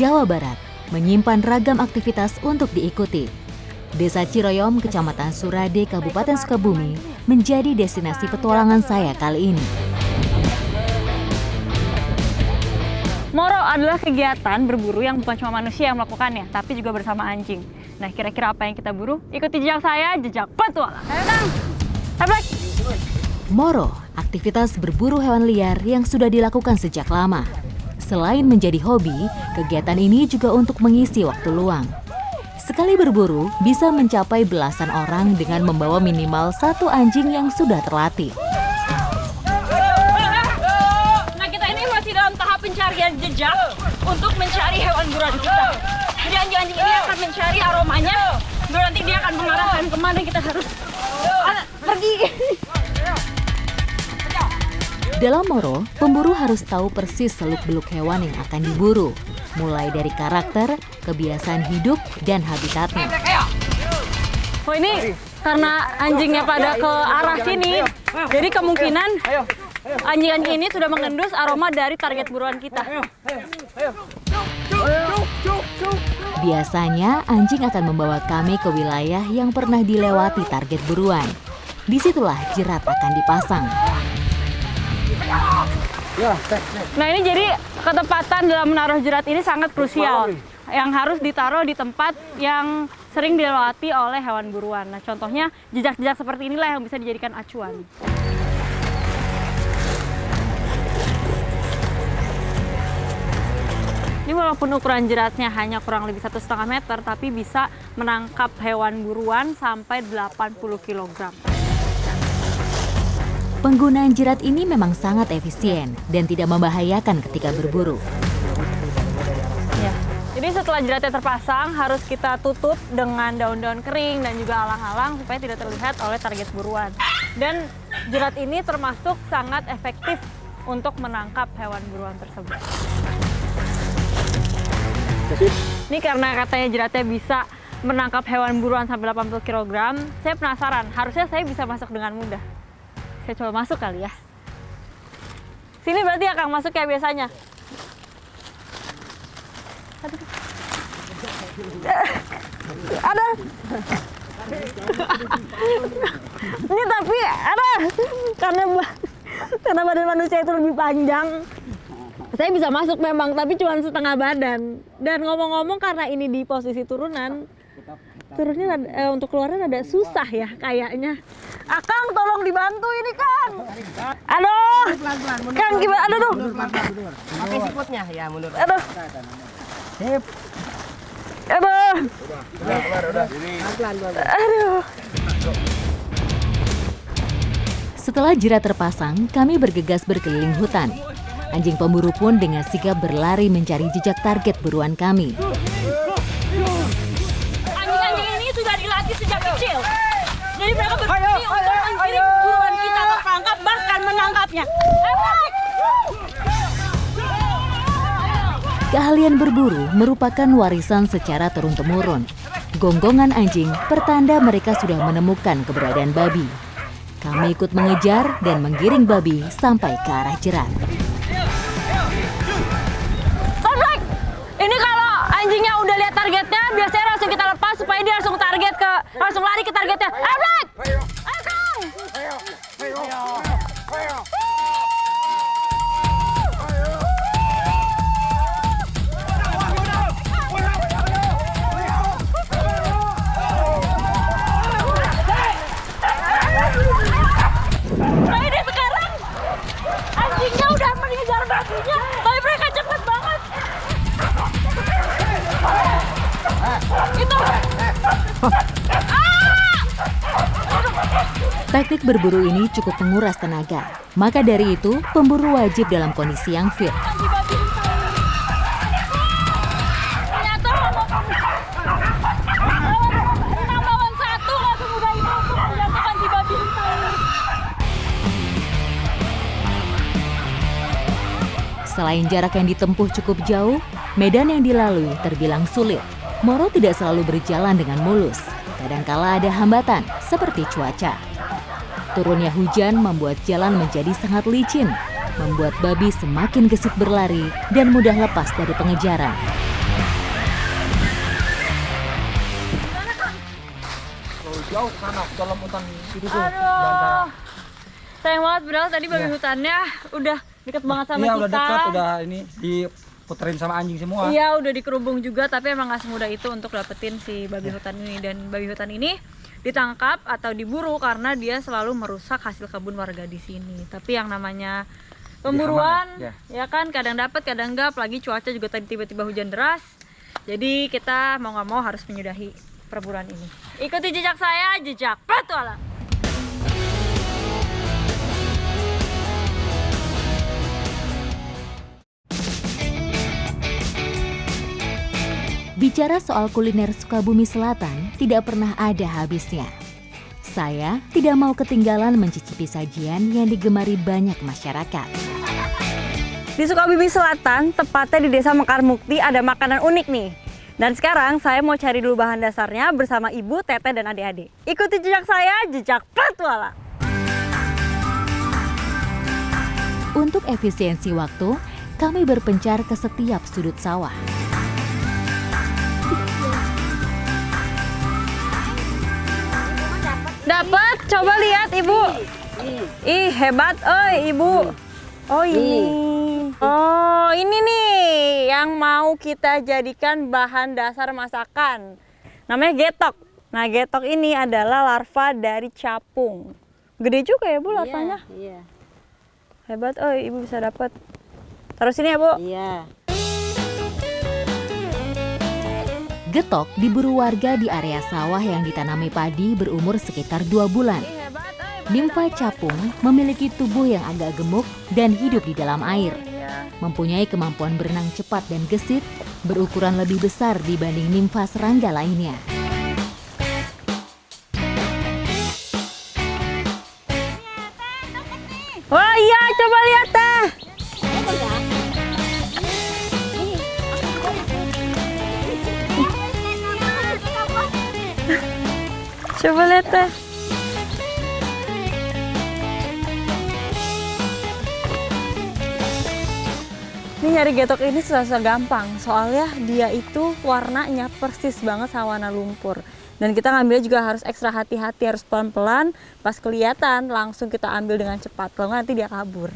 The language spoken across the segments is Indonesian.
Jawa Barat, menyimpan ragam aktivitas untuk diikuti. Desa Ciroyom, Kecamatan Surade, Kabupaten Sukabumi, menjadi destinasi petualangan saya kali ini. Moro adalah kegiatan berburu yang bukan cuma manusia yang melakukannya, tapi juga bersama anjing. Nah, kira-kira apa yang kita buru? Ikuti jejak saya, jejak petualang. Ayo, Kang! Tablek! Moro, aktivitas berburu hewan liar yang sudah dilakukan sejak lama. Selain menjadi hobi, kegiatan ini juga untuk mengisi waktu luang. Sekali berburu, bisa mencapai belasan orang dengan membawa minimal satu anjing yang sudah terlatih. Nah, kita ini masih dalam tahap pencarian jejak untuk mencari hewan buruan kita. Jadi anjing-anjing ini akan mencari aromanya, baru nanti dia akan mengarahkan kemana kita harus pergi. Dalam Moro, pemburu harus tahu persis seluk-beluk hewan yang akan diburu, mulai dari karakter, kebiasaan hidup, dan habitatnya. Oh, ini karena anjingnya pada ke arah sini, jadi kemungkinan anjing-anjing ini sudah mengendus aroma dari target buruan kita. Biasanya, anjing akan membawa kami ke wilayah yang pernah dilewati target buruan. Disitulah jerat akan dipasang. Nah, ini jadi ketepatan dalam menaruh jerat ini sangat krusial, yang harus ditaruh di tempat yang sering dilewati oleh hewan buruan. Nah, contohnya jejak-jejak seperti inilah yang bisa dijadikan acuan. Ini walaupun ukuran jeratnya hanya kurang lebih 1,5 meter, tapi bisa menangkap hewan buruan sampai 80 kg. Penggunaan jerat ini memang sangat efisien dan tidak membahayakan ketika berburu. Ya. Jadi setelah jeratnya terpasang, harus kita tutup dengan daun-daun kering dan juga alang-alang supaya tidak terlihat oleh target buruan. Dan jerat ini termasuk sangat efektif untuk menangkap hewan buruan tersebut. Ini karena katanya jeratnya bisa menangkap hewan buruan sampai 80 kg, saya penasaran, harusnya saya bisa masuk dengan mudah. Saya coba masuk kali ya. Sini berarti ya Kang, masuk kayak biasanya. Aduh. Ada. Ini tapi ada karena badan manusia itu lebih panjang. Saya bisa masuk memang, tapi cuma setengah badan. Dan ngomong-ngomong karena ini di posisi turunan, turunnya untuk keluarnya ada susah ya kayaknya. Akang tolong dibantu ini Kang. Aduh. Kang gimana? Aduh. Pakai siputnya ya, mundur. Aduh. Sip. Aduh. Udah. Pelan-pelan. Aduh. Setelah jerat terpasang, kami bergegas berkeliling hutan. Anjing pemburu pun dengan sigap berlari mencari jejak target buruan kami. Anjing-anjing ini sudah dilatih sejak kecil. Jadi mereka berani untuk menggiring buruan kita tertangkap, bahkan menangkapnya. Keahlian berburu merupakan warisan secara turun-temurun. Gonggongan anjing pertanda mereka sudah menemukan keberadaan babi. Kami ikut mengejar dan menggiring babi sampai ke arah jerat. Tablek! Ini kalau anjingnya udah lihat targetnya, biasanya langsung kita lepas supaya dia langsung lari ke targetnya. Tablek! Ayo Kang! Nah, ini sekarang anjingnya udah mengejar babinya, tapi mereka cepat banget. Itu. Taktik berburu ini cukup menguras tenaga. Maka dari itu, pemburu wajib dalam kondisi yang fit. Ternyata menang lawan satu nggak semudah itu untuk menjatuhkan si babi hitam. Selain jarak yang ditempuh cukup jauh, medan yang dilalui terbilang sulit. Moro tidak selalu berjalan dengan mulus. Kadangkala ada hambatan, seperti cuaca. Turunnya hujan membuat jalan menjadi sangat licin, membuat babi semakin gesit berlari dan mudah lepas dari pengejaran. jauh sana dalam hutan itu tuh. Aduh. Sayang banget padahal tadi babi Iya. hutannya udah deket banget sama Iya kita. udah dekat, udah ini diputerin sama anjing semua. Iya, udah dikerubung juga, tapi emang gak semudah itu untuk dapetin si babi hutan ini. Dan babi hutan ini ditangkap atau diburu karena dia selalu merusak hasil kebun warga di sini. Tapi yang namanya pemburuan, aman, ya kan kadang dapat, kadang enggak. Apalagi cuaca juga tadi tiba-tiba hujan deras. Jadi kita mau nggak mau harus menyudahi perburuan ini. Ikuti jejak saya, jejak petualang. Bicara soal kuliner Sukabumi Selatan tidak pernah ada habisnya. Saya tidak mau ketinggalan mencicipi sajian yang digemari banyak masyarakat. Di Sukabumi Selatan, tepatnya di Desa Mekar Mukti, ada makanan unik nih. Dan sekarang saya mau cari dulu bahan dasarnya bersama Ibu, Teteh, dan adik-adik. Ikuti jejak saya, jejak petualang. Untuk efisiensi waktu, kami berpencar ke setiap sudut sawah. Dapat, coba lihat Ibu. Ih, hebat, oi Ibu. Oh ini. Oh ini nih yang mau kita jadikan bahan dasar masakan. Namanya getok. Nah getok ini adalah larva dari capung. Gede juga ya Bu larvanya. Iya. Hebat, oi Ibu bisa dapat. Taruh sini ya Bu. Iya. Getok diburu warga di area sawah yang ditanami padi berumur sekitar 2 bulan. Nimfa capung memiliki tubuh yang agak gemuk dan hidup di dalam air. Mempunyai kemampuan berenang cepat dan gesit, berukuran lebih besar dibanding nimfa serangga lainnya. Wah iya, coba lihat Teh. Coba lihat Teh. Ini nyari getok ini susah gampang, soalnya dia itu warnanya persis banget sama warna lumpur. Dan kita ngambilnya juga harus ekstra hati-hati, harus pelan-pelan. Pas kelihatan langsung kita ambil dengan cepat, kalau nggak nanti dia kabur.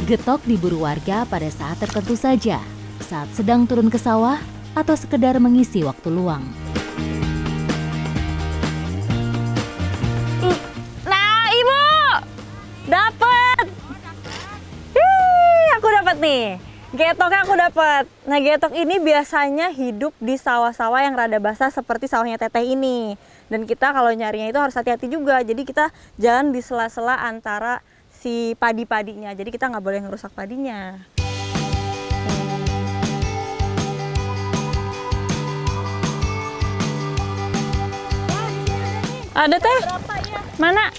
Getok diburu warga pada saat tertentu saja, saat sedang turun ke sawah atau sekedar mengisi waktu luang. Nah, Ibu! Dapet! Aku dapat nih. Getoknya aku dapat. Nah, getok ini biasanya hidup di sawah-sawah yang rada basah seperti sawahnya Teteh ini. Dan kita kalau nyarinya itu harus hati-hati juga. Jadi kita jangan di sela-sela antara si padi-padinya. Jadi kita nggak boleh ngerusak padinya. Ada Teh? Mana?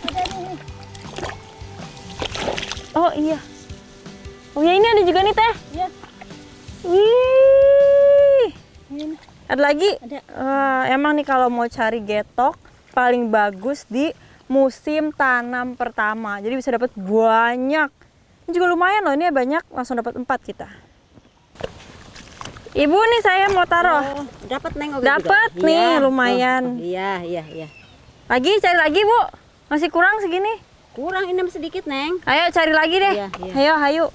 Oh iya. Oh ya ini ada juga nih Teh. Iya. Wih. Ada lagi? Ada. Emang nih kalau mau cari getok paling bagus di musim tanam pertama. Jadi bisa dapat banyak. Ini juga lumayan loh, ini banyak, langsung dapat 4 kita. Ibu nih saya mau taruh. Oh, dapat Neng. Dapat nih, lumayan. Iya. Lagi cari lagi Bu. Masih kurang segini. Kurang ini sedikit Neng. Ayo cari lagi deh. Iya. Ayo.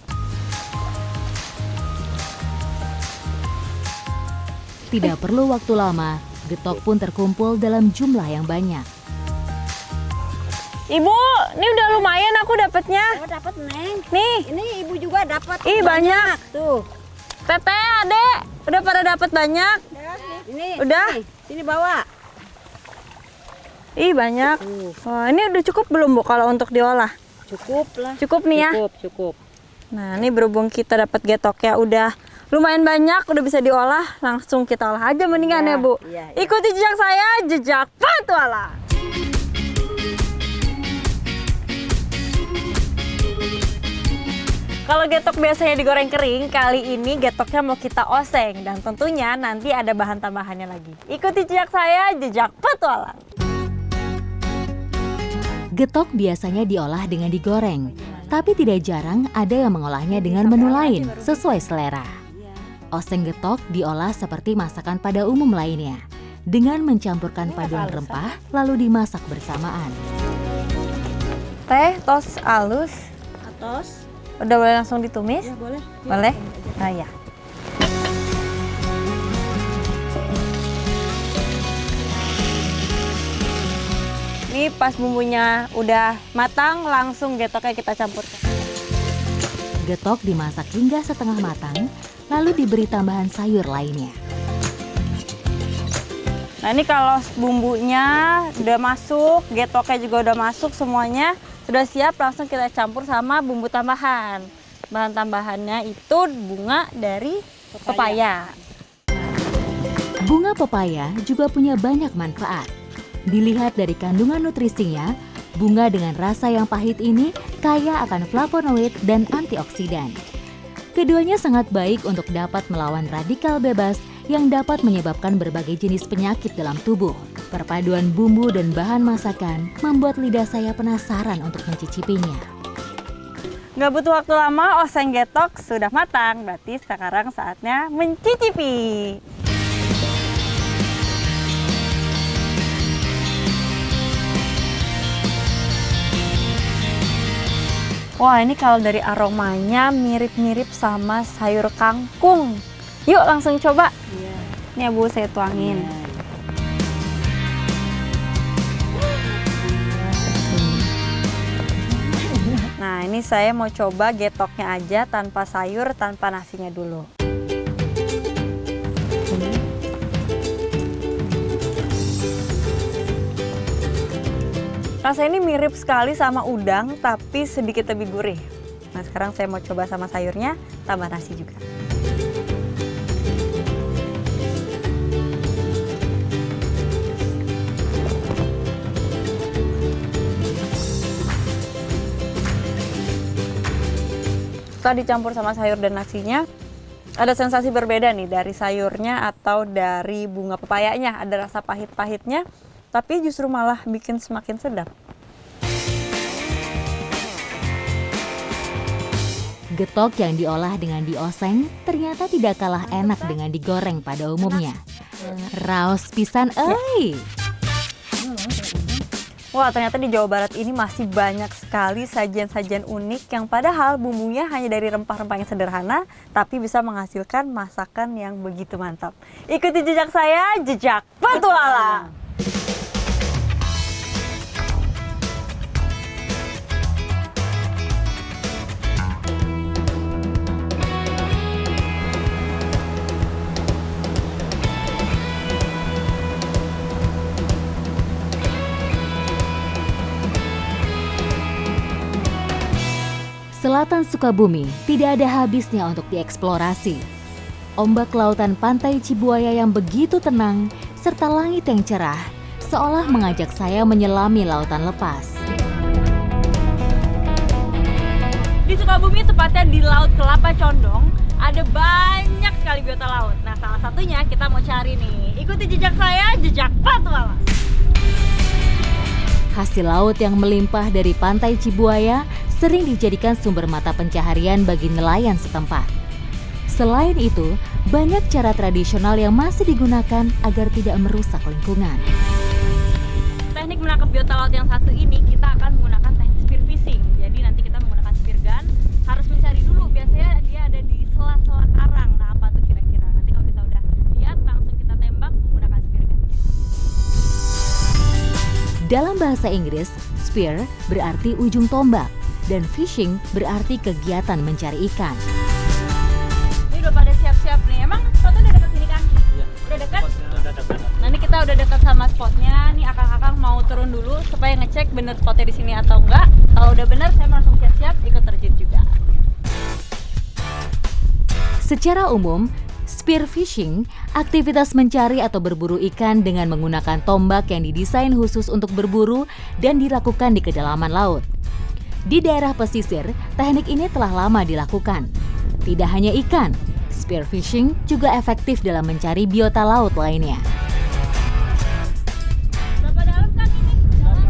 Tidak perlu waktu lama, getok pun terkumpul dalam jumlah yang banyak. Ibu, ini udah lumayan aku dapatnya. Oh, dapat Neng. Nih, Ini Ibu juga dapat. ih banyak. Tuh. Teteh, Adek, udah pada dapat banyak. Ini. Udah? Sini bawa. Ih banyak. Wah, ini udah cukup belum Bu kalau untuk diolah? Cukup lah. Cukup nih ya. Cukup. Nah, ini berhubung kita dapat getoknya udah lumayan banyak, udah bisa diolah, langsung kita olah aja mendingan ya Bu. Iya. Ikuti jejak saya, jejak petualang. Kalau getok biasanya digoreng kering, kali ini getoknya mau kita oseng dan tentunya nanti ada bahan tambahannya lagi. Ikuti jejak saya, jejak petualang. Getok biasanya diolah dengan digoreng, tapi tidak jarang ada yang mengolahnya dengan menu lain sesuai selera. Oseng getok diolah seperti masakan pada umum lainnya, dengan mencampurkan paduan rempah lalu dimasak bersamaan. Teh, tos halus. Atos. Udah boleh langsung ditumis? Ya boleh. Boleh? Nah ya. Ini pas bumbunya udah matang, langsung getoknya kita campurkan. Getok dimasak hingga setengah matang, lalu diberi tambahan sayur lainnya. Nah ini kalau bumbunya udah masuk, getoknya juga udah masuk semuanya, sudah siap langsung kita campur sama bumbu tambahan. Bahan tambahannya itu bunga dari pepaya. Bunga pepaya juga punya banyak manfaat. Dilihat dari kandungan nutrisinya, bunga dengan rasa yang pahit ini kaya akan flavonoid dan antioksidan. Keduanya sangat baik untuk dapat melawan radikal bebas yang dapat menyebabkan berbagai jenis penyakit dalam tubuh. Perpaduan bumbu dan bahan masakan membuat lidah saya penasaran untuk mencicipinya. Nggak butuh waktu lama, oseng getok sudah matang. Berarti sekarang saatnya mencicipi. Wah, ini kalau dari aromanya mirip-mirip sama sayur kangkung. Yuk langsung coba. Iya. Ini ya Bu, saya tuangin. Nah, ini saya mau coba getoknya aja tanpa sayur, tanpa nasinya dulu. Rasanya ini mirip sekali sama udang, tapi sedikit lebih gurih. Nah, sekarang saya mau coba sama sayurnya, tambah nasi juga. Setelah dicampur sama sayur dan nasinya, ada sensasi berbeda nih dari sayurnya atau dari bunga pepayanya. Ada rasa pahit-pahitnya, tapi justru malah bikin semakin sedap. Getok yang diolah dengan dioseng ternyata tidak kalah enak dengan digoreng pada umumnya. Raos pisan euy. Wah, ternyata di Jawa Barat ini masih banyak sekali sajian-sajian unik yang padahal bumbunya hanya dari rempah-rempah yang sederhana, tapi bisa menghasilkan masakan yang begitu mantap. Ikuti jejak saya, jejak petualang. Selatan Sukabumi tidak ada habisnya untuk dieksplorasi. Ombak lautan pantai Cibuaya yang begitu tenang, serta langit yang cerah, seolah mengajak saya menyelami lautan lepas. Di Sukabumi, tepatnya di Laut Kelapa Condong, ada banyak sekali biota laut. Nah, salah satunya kita mau cari nih. Ikuti jejak saya, jejak petualang. Hasil laut yang melimpah dari pantai Cibuaya sering dijadikan sumber mata pencaharian bagi nelayan setempat. Selain itu, banyak cara tradisional yang masih digunakan agar tidak merusak lingkungan. Teknik menangkap biota laut yang satu ini, kita akan menggunakan teknik spear fishing. Jadi nanti kita menggunakan spear gun, harus mencari dulu, biasanya dia ada di sela-sela karang. Nah, apa tuh kira-kira? Nanti kalau kita udah lihat, langsung kita tembak menggunakan spear gun. Dalam bahasa Inggris, spear berarti ujung tombak dan fishing berarti kegiatan mencari ikan. Ini udah pada siap-siap nih. Emang spotnya udah dekat sini kan? Iya. Udah dekat? Udah dekat. Nah, ini kita udah dekat sama spotnya. Nih akang-akang mau turun dulu supaya ngecek bener spotnya di sini atau enggak. Kalau udah bener, saya langsung siap-siap ikut terjun juga. Secara umum, spear fishing, aktivitas mencari atau berburu ikan dengan menggunakan tombak yang didesain khusus untuk berburu dan dilakukan di kedalaman laut. Di daerah pesisir, teknik ini telah lama dilakukan. Tidak hanya ikan, spear fishing juga efektif dalam mencari biota laut lainnya. Berapa dalam kan ini? Dalam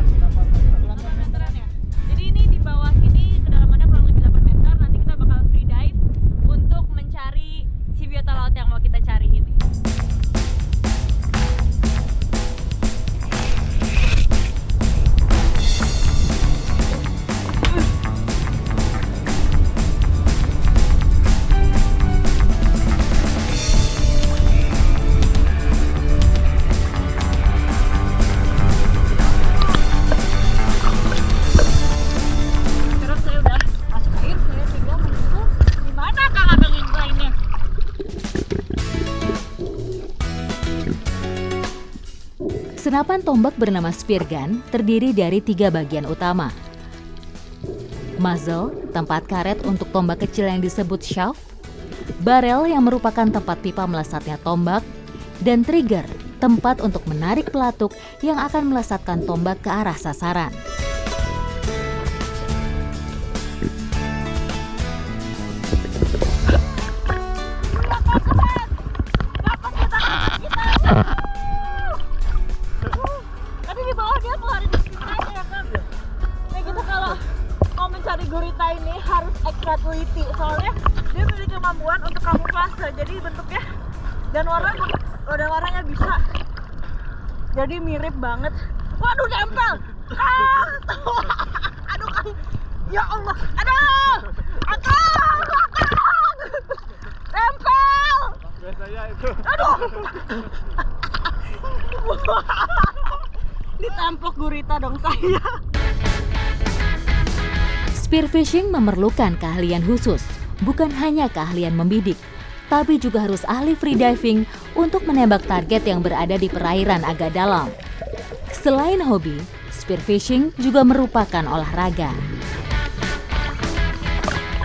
8 meteran ya? Jadi ini di bawah sini kedalamannya kurang lebih 8 meter. Nanti kita bakal free dive untuk mencari si biota laut yang mau kita cari ini. Senapan tombak bernama spear gun terdiri dari 3 bagian utama. Muzzle, tempat karet untuk tombak kecil yang disebut shaft, barrel yang merupakan tempat pipa melesatnya tombak, dan trigger, tempat untuk menarik pelatuk yang akan melesatkan tombak ke arah sasaran. Tadi di bawah dia keluarin aja ya kan. Kayak gitu kalau mau mencari gurita ini harus ekstra teliti soalnya dia memiliki kemampuan untuk kamuflase. Jadi bentuknya dan warnanya bisa. Jadi mirip banget. Waduh nempel. Aduh kan. Ya Allah. Aduh. Akang. Nempel. Biasanya itu. Aduh. Ditemplok gurita dong saya. Spearfishing memerlukan keahlian khusus, bukan hanya keahlian membidik, tapi juga harus ahli freediving untuk menembak target yang berada di perairan agak dalam. Selain hobi, spearfishing juga merupakan olahraga.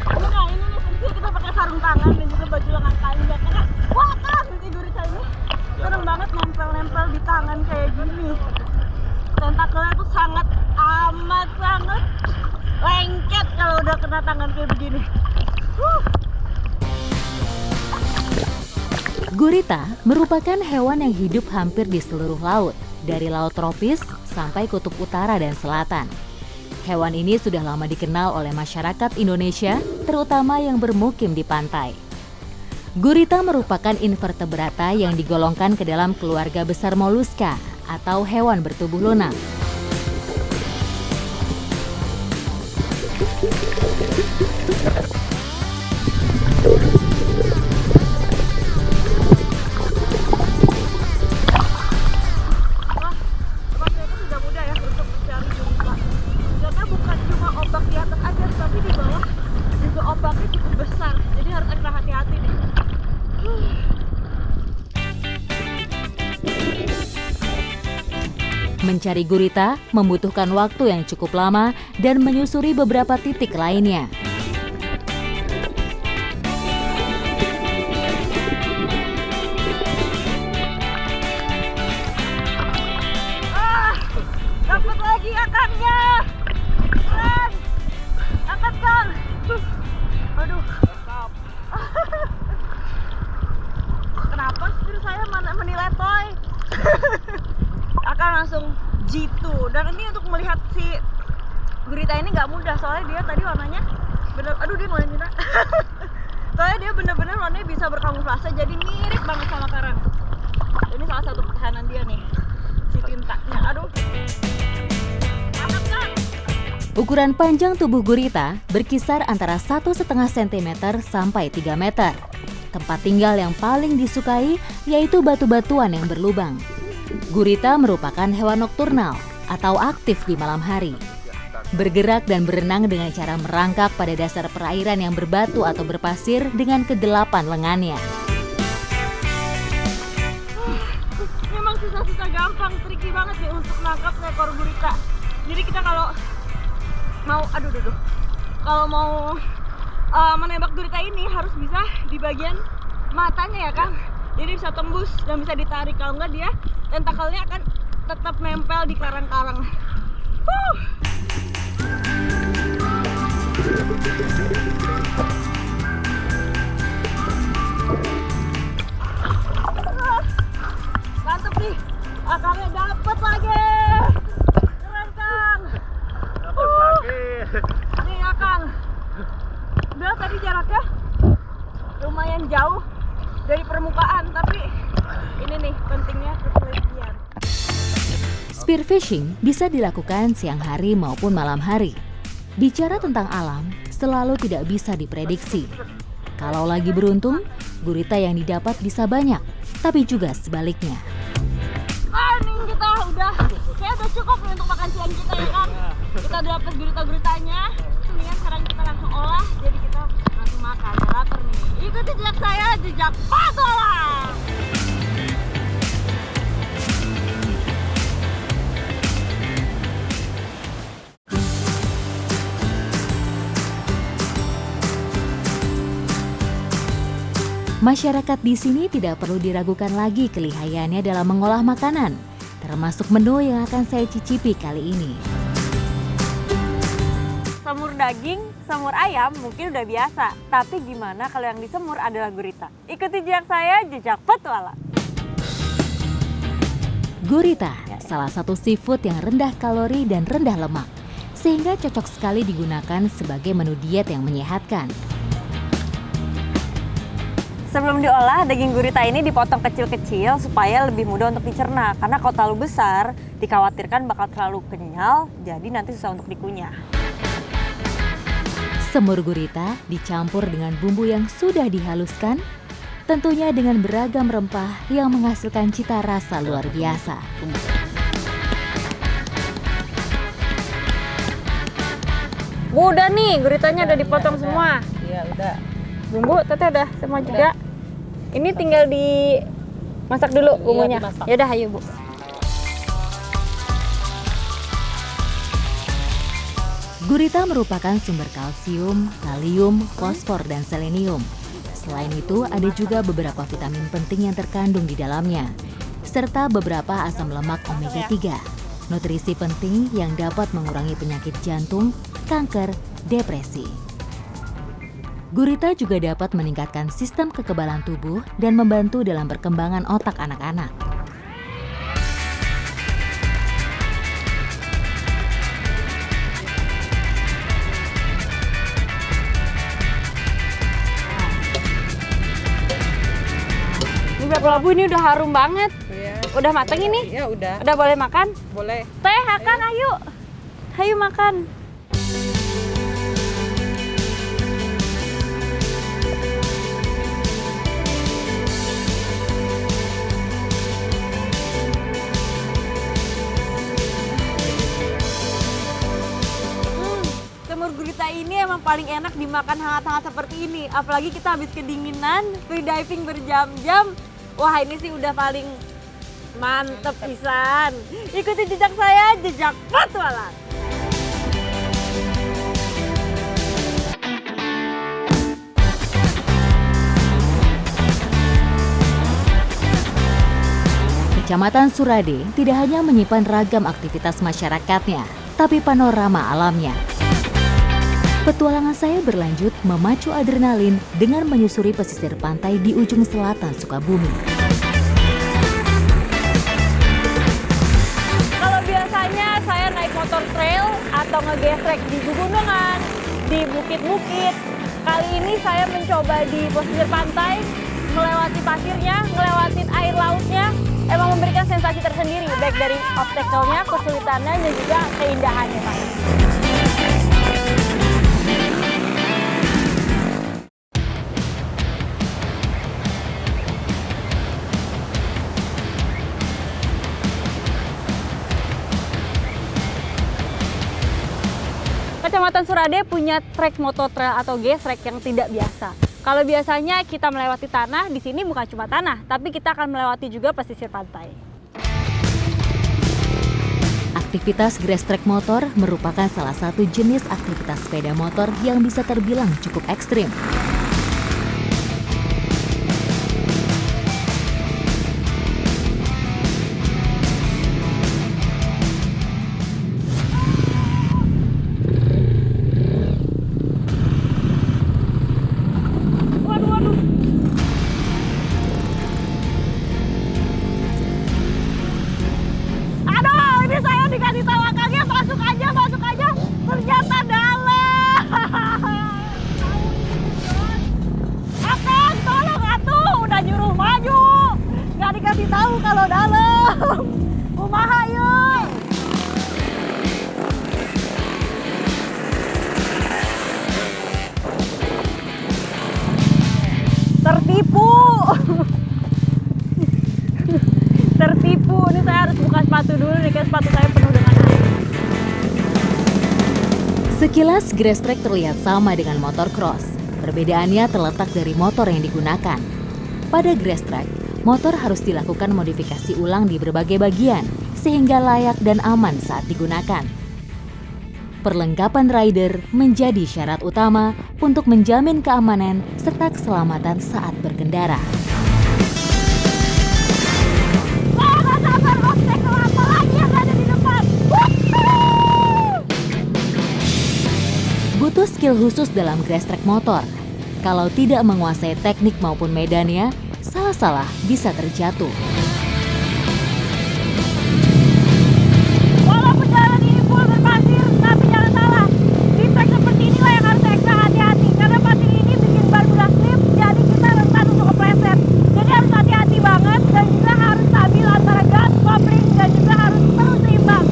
Nah ini nih pensil kita pakai sarung tangan dan juga baju lengan panjang karena wah kan si gurita ini seneng banget nempel-nempel di tangan kayak gini. Tentakelnya tuh sangat lengket kalau udah kena tangan kayak begini. Gurita merupakan hewan yang hidup hampir di seluruh laut, dari laut tropis sampai kutub utara dan selatan. Hewan ini sudah lama dikenal oleh masyarakat Indonesia, terutama yang bermukim di pantai. Gurita merupakan invertebrata yang digolongkan ke dalam keluarga besar moluska atau hewan bertubuh lunak. Ternyata tidak mudah ya untuk mencari gurita. Karena bukan cuma ombak di atas aja, tapi di bawah juga ombaknya cukup besar. Jadi harus ekstra hati-hati nih. Mencari gurita membutuhkan waktu yang cukup lama dan menyusuri beberapa titik lainnya. Dapat lagi akangnya. Keren. Angkat Kang. Aduh. Kenapa setir saya menilai toy? Akan langsung jitu. Dan ini untuk melihat si gurita ini nggak mudah soalnya dia tadi warnanya bener. Aduh dia mulai minta. Soalnya dia bener-bener warnanya bisa berkamuflase jadi mirip banget sama karang. Ini salah satu pertahanan dia nih. Si tintanya. Aduh. Ukuran panjang tubuh gurita berkisar antara 1,5 cm sampai 3 meter. Tempat tinggal yang paling disukai yaitu batu-batuan yang berlubang. Gurita merupakan hewan nokturnal atau aktif di malam hari. Bergerak dan berenang dengan cara merangkak pada dasar perairan yang berbatu atau berpasir dengan kegelapan lengannya. Memang susah-susah gampang, tricky banget nih untuk nangkap ekor gurita. Jadi kita kalau mau menembak gurita ini harus bisa di bagian matanya ya Kang. Jadi bisa tembus dan bisa ditarik, kalau enggak dia tentakelnya akan tetap nempel di karang-karang. Mantap nih, akangnya dapet lagi. Keren Kang. Dapat lagi. Nih akang. Udah tadi jaraknya lumayan jauh dari permukaan, tapi ini nih pentingnya ketelitian. Spearfishing bisa dilakukan siang hari maupun malam hari. Bicara tentang alam, selalu tidak bisa diprediksi. Kalau lagi beruntung, gurita yang didapat bisa banyak, tapi juga sebaliknya. Nih kita udah cukup nih untuk makan siang kita ya kan. Kita dapat gurita-guritanya. Mendingan sekarang kita langsung olah, jadi kita langsung makan. Ya lapar nih. Ikuti jejak saya, jejak patola. Masyarakat di sini tidak perlu diragukan lagi kelihayannya dalam mengolah makanan, termasuk menu yang akan saya cicipi kali ini. Semur daging, semur ayam mungkin udah biasa. Tapi gimana kalau yang disemur adalah gurita? Ikuti jejak saya, jejak petualang. Gurita, salah satu seafood yang rendah kalori dan rendah lemak, sehingga cocok sekali digunakan sebagai menu diet yang menyehatkan. Sebelum diolah, daging gurita ini dipotong kecil-kecil supaya lebih mudah untuk dicerna. Karena kalau terlalu besar, dikhawatirkan bakal terlalu kenyal, jadi nanti susah untuk dikunyah. Semur gurita dicampur dengan bumbu yang sudah dihaluskan, tentunya dengan beragam rempah yang menghasilkan cita rasa luar biasa. Bu, udah nih, guritanya udah dipotong semua. Iya, udah. Bumbu, Teteh udah semua juga. Ini tinggal dimasak dulu bumbunya. dimasak. Yaudah, ayo Bu. Gurita merupakan sumber kalsium, kalium, fosfor, dan selenium. Selain itu, ada juga beberapa vitamin penting yang terkandung di dalamnya, serta beberapa asam lemak omega 3. Nutrisi penting yang dapat mengurangi penyakit jantung, kanker, depresi. Gurita juga dapat meningkatkan sistem kekebalan tubuh dan membantu dalam perkembangan otak anak-anak. Ini berapa Bu, ini udah harum banget. Iya. Udah mateng ini? Ya udah. Udah boleh makan? Boleh. Teh, Akang, ayo. Ayo makan. Semur gurita ini emang paling enak dimakan hangat-hangat seperti ini. Apalagi kita habis kedinginan, free diving berjam-jam. Wah, ini sih udah paling mantep pisan. Ikuti jejak saya, jejak petualang. Kecamatan Surade tidak hanya menyimpan ragam aktivitas masyarakatnya, tapi panorama alamnya. Petualangan saya berlanjut memacu adrenalin dengan menyusuri pesisir pantai di ujung selatan Sukabumi. Kalau biasanya saya naik motor trail atau ngegesrek di pegunungan, di bukit-bukit. Kali ini saya mencoba di pesisir pantai, melewati pasirnya, ngelewatin air lautnya. Emang memberikan sensasi tersendiri, baik dari obstacle-nya, kesulitannya, dan juga keindahannya, Pak. Kecamatan Surade punya trek mototrail atau gesrek yang tidak biasa. Kalau biasanya kita melewati tanah, di sini bukan cuma tanah, tapi kita akan melewati juga pesisir pantai. Aktivitas grass trek motor merupakan salah satu jenis aktivitas sepeda motor yang bisa terbilang cukup ekstrim. Dikasih tahu akangnya, masuk aja, ternyata dalam. Akang, tolong atuh, udah nyuruh maju, nggak dikasih tahu kalau dalam. Kumaha yuk. Tertipu. Tertipu, ini saya harus buka sepatu dulu nih, karena sepatu saya penuh dengan air. Sekilas grass trek terlihat sama dengan motor cross. Perbedaannya terletak dari motor yang digunakan. Pada grass trek, motor harus dilakukan modifikasi ulang di berbagai bagian, sehingga layak dan aman saat digunakan. Perlengkapan rider menjadi syarat utama untuk menjamin keamanan serta keselamatan saat berkendara. Butuh skill khusus dalam grass track motor. Kalau tidak menguasai teknik maupun medannya, salah-salah bisa terjatuh. Walaupun jalan ini full berpasir, tapi jangan salah. Di trek seperti inilah yang harus ekstra hati-hati. Karena pasir ini bikin ban mudah slip, jadi kita rentan untuk kepleset. Jadi harus hati-hati banget dan juga harus stabil antara gas, kopling, dan juga harus terus seimbang.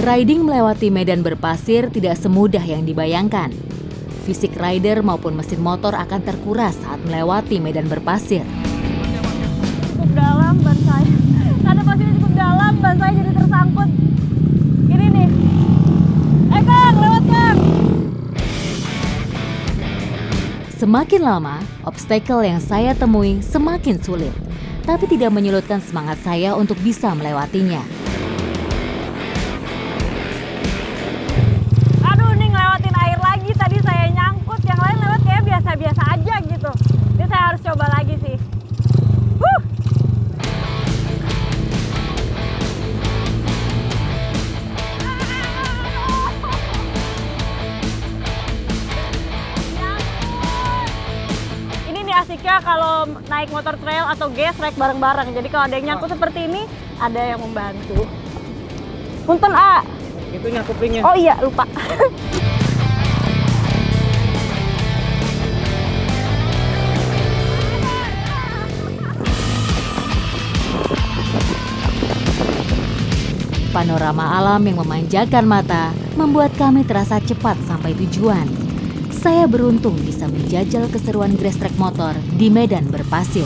Riding melewati medan berpasir tidak semudah yang dibayangkan. Fisik rider maupun mesin motor akan terkuras saat melewati medan berpasir. Cukup dalam ban saya. Karena pasirnya cukup dalam, ban saya jadi tersangkut. Ini nih. Kang, lewat Kang. Semakin lama, obstacle yang saya temui semakin sulit, tapi tidak menyurutkan semangat saya untuk bisa melewatinya. Aduh, nih ngelewatin air lagi. Tadi saya nyangkut, yang lain lewat kayak biasa-biasa aja gitu. Ini saya harus coba lagi sih. Ini nih asiknya kalau naik motor trail atau gas trek bareng-bareng. Jadi kalau ada yang nyangkut seperti ini, ada yang membantu. Punten A. Itunya kuplingnya. Oh iya, lupa. Panorama alam yang memanjakan mata membuat kami terasa cepat sampai tujuan. Saya beruntung bisa menjajal keseruan grass track motor di medan berpasir.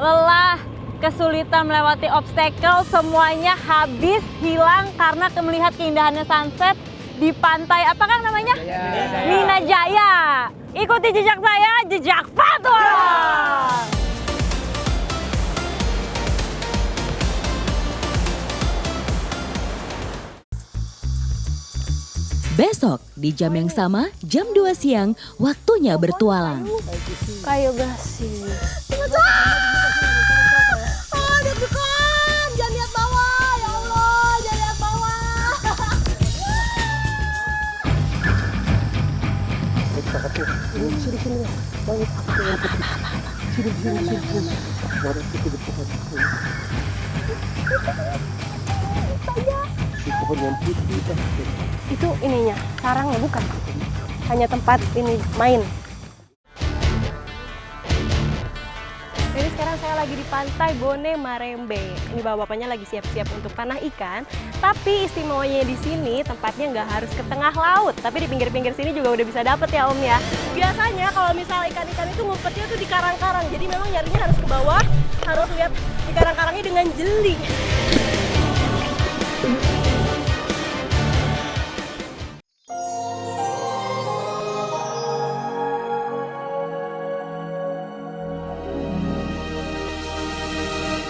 Lelah, kesulitan melewati obstacle, semuanya habis hilang karena melihat keindahannya sunset di pantai apa kan namanya? Minajaya. Ikuti jejak saya, jejak petualang. Besok di jam yang sama, jam 2 siang, waktunya bertualang. Kayu gasing. Jangan lihat bawah, ya Allah, jangan lihat bawah. Itu ininya, sarangnya bukan. Hanya tempat ini main. Jadi sekarang saya lagi di pantai Bone Marembe. Ini bapak-bapaknya lagi siap-siap untuk panah ikan. Tapi istimewanya di sini tempatnya nggak harus ke tengah laut, tapi di pinggir-pinggir sini juga udah bisa dapet ya Om ya. Biasanya kalau misal ikan-ikan itu ngumpetnya tuh di karang-karang. Jadi memang nyarinya harus ke bawah, harus lihat di karang-karangnya dengan jeli.